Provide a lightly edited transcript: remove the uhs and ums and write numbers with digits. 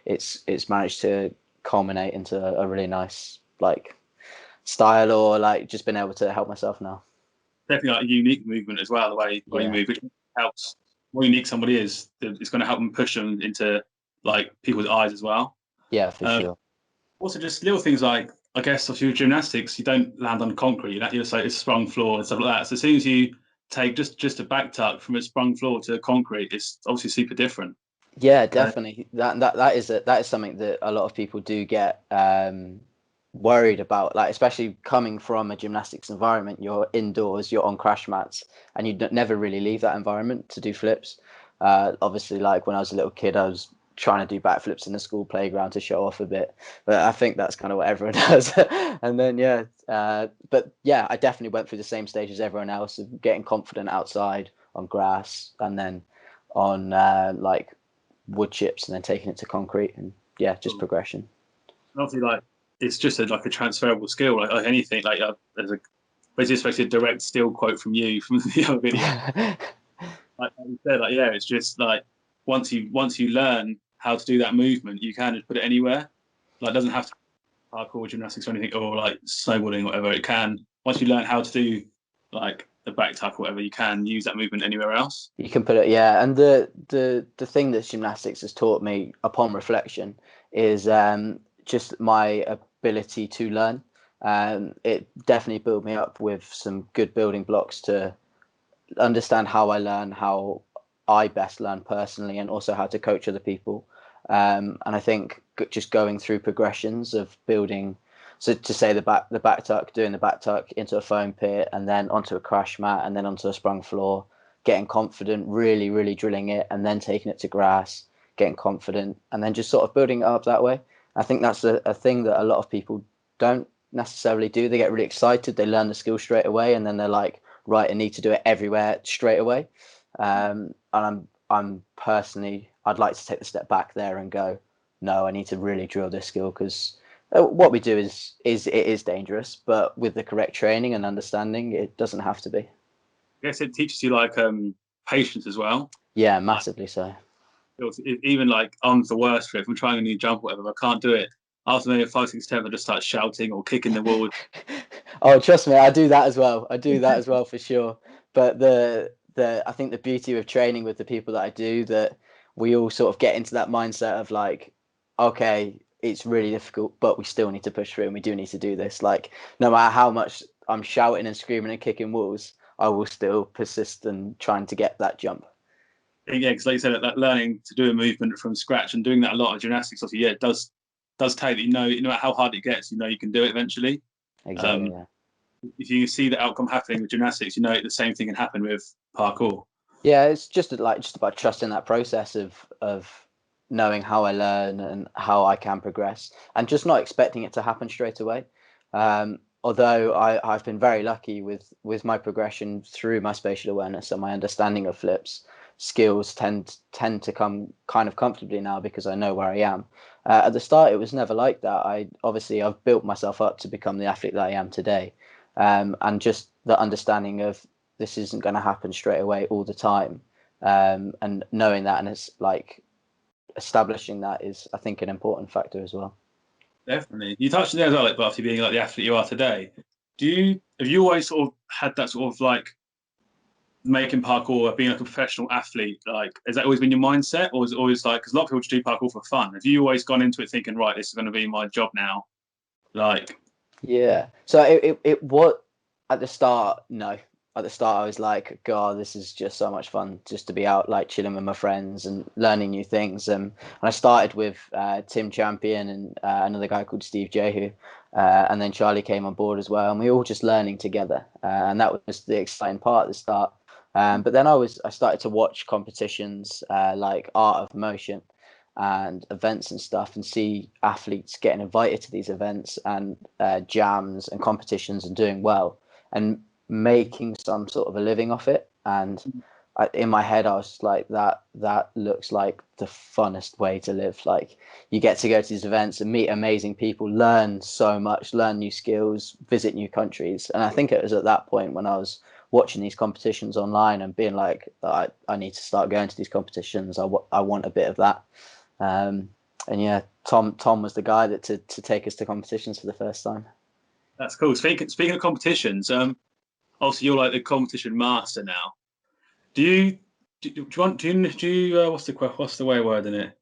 it's managed to culminate into a really nice like style, or like just been able to help myself now. Definitely like a unique movement as well, the way you move, which helps. The more unique somebody is, it's going to help them push them into like people's eyes as well. Yeah, for sure. Also, just little things like, I guess, if you're doing gymnastics, you don't land on concrete. You're so it's sprung floor and stuff like that. So as soon as you take just a back tuck from a sprung floor to concrete, it's obviously super different. Yeah, definitely. That is something that a lot of people do get worried about, like especially coming from a gymnastics environment. You're indoors, you're on crash mats, and you never really leave that environment to do flips. Obviously, like when I was a little kid, I was trying to do backflips in the school playground to show off a bit, but I think that's kind of what everyone does. And then but yeah, I definitely went through the same stage as everyone else of getting confident outside on grass, and then on like wood chips, and then taking it to concrete, and just progression. Obviously, like it's just like a transferable skill, like anything. Like there's basically especially a direct still quote from you from the other video. Like you said, like it's just like once you learn how to do that movement, you can just put it anywhere. Like it doesn't have to be parkour, gymnastics, or anything, or like snowboarding, or whatever. It can, once you learn how to do like the back tuck or whatever, you can use that movement anywhere else. You can put it, and the thing that gymnastics has taught me upon reflection is just my ability to learn. It definitely built me up with some good building blocks to understand how I learn, how I best learn personally, and also how to coach other people. And I think just going through progressions of building, so to say the back tuck, doing the back tuck into a foam pit, and then onto a crash mat, and then onto a sprung floor, getting confident, really, really drilling it, and then taking it to grass, getting confident, and then just sort of building it up that way. I think that's a thing that a lot of people don't necessarily do. They get really excited, they learn the skill straight away, and then they're like, right, I need to do it everywhere straight away. And I'm personally, I'd like to take the step back there and go, no, I need to really drill this skill, because what we do is it is dangerous, but with the correct training and understanding, it doesn't have to be. I guess it teaches you like patience as well. Yeah, massively so. Even like I'm the worst for it. If I'm trying a new jump or whatever, I can't do it. After maybe 5, 6 attempts, I just start shouting or kicking the wall. Oh, trust me, I do that as well. I do that as well for sure. But I think the beauty of training with the people that I do, that we all sort of get into that mindset of like, okay, it's really difficult, but we still need to push through, and we do need to do this. Like, no matter how much I'm shouting and screaming and kicking walls, I will still persist and trying to get that jump. Yeah, because like you said, that learning to do a movement from scratch and doing that a lot of gymnastics, obviously, it does take that, no matter how hard it gets, you can do it eventually. Exactly. Yeah. If you see the outcome happening with gymnastics, the same thing can happen with parkour. Yeah, it's just about trusting that process of knowing how I learn and how I can progress, and just not expecting it to happen straight away. Although I've been very lucky with my progression through my spatial awareness and my understanding of flips, skills tend to come kind of comfortably now, because I know where I am. At the start, it was never like that. I've built myself up to become the athlete that I am today, and just the understanding of this isn't going to happen straight away all the time, and knowing that, and it's like establishing that is, I think, an important factor as well. Definitely. You touched on there as well, like after being like the athlete you are today. Have you always sort of had that sort of like making parkour, being like a professional athlete? Like, has that always been your mindset, or is it always like, because a lot of people just do parkour for fun? Have you always gone into it thinking, right, this is going to be my job now? Like, Yeah. So it was at the start. No, at the start I was like, God, this is just so much fun, just to be out like chilling with my friends and learning new things. And I started with Tim Champion and another guy called Steve Jehu, and then Charlie came on board as well, and we were all just learning together. And that was the exciting part at the start. But then I started to watch competitions like Art of Motion and events and stuff, and see athletes getting invited to these events and jams and competitions and doing well and making some sort of a living off it. And in my head, I was just like, that looks like the funnest way to live. Like, you get to go to these events and meet amazing people, learn so much, learn new skills, visit new countries. And I think it was at that point when I was watching these competitions online and being like, I need to start going to these competitions. I want a bit of that. yeah, Tom was the guy that to take us to competitions for the first time. That's cool. Speaking of competitions, obviously you're like the competition master now. Do you what's the way of wording it?